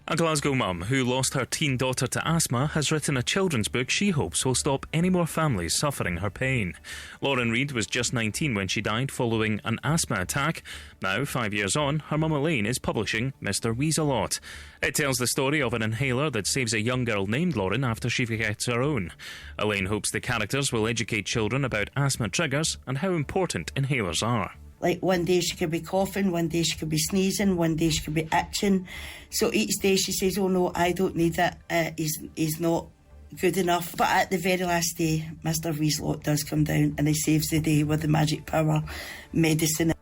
A Glasgow mum who lost her teen daughter to asthma has written a children's book she hopes will stop any more families suffering her pain. Lauren Reid was just 19 when she died following an asthma attack. Now, 5 years on, her mum Elaine is publishing Mr. Wheezealot. It tells the story of an inhaler that saves a young girl named Lauren after she gets her own. Elaine hopes the characters will educate children about asthma triggers and how important inhalers are. Like one day she could be coughing, one day she could be sneezing, one day she could be itching. So each day she says, oh no, I don't need it, he's not good enough. But at the very last day, Mr. Wheezealot does come down and he saves the day with the magic power medicine.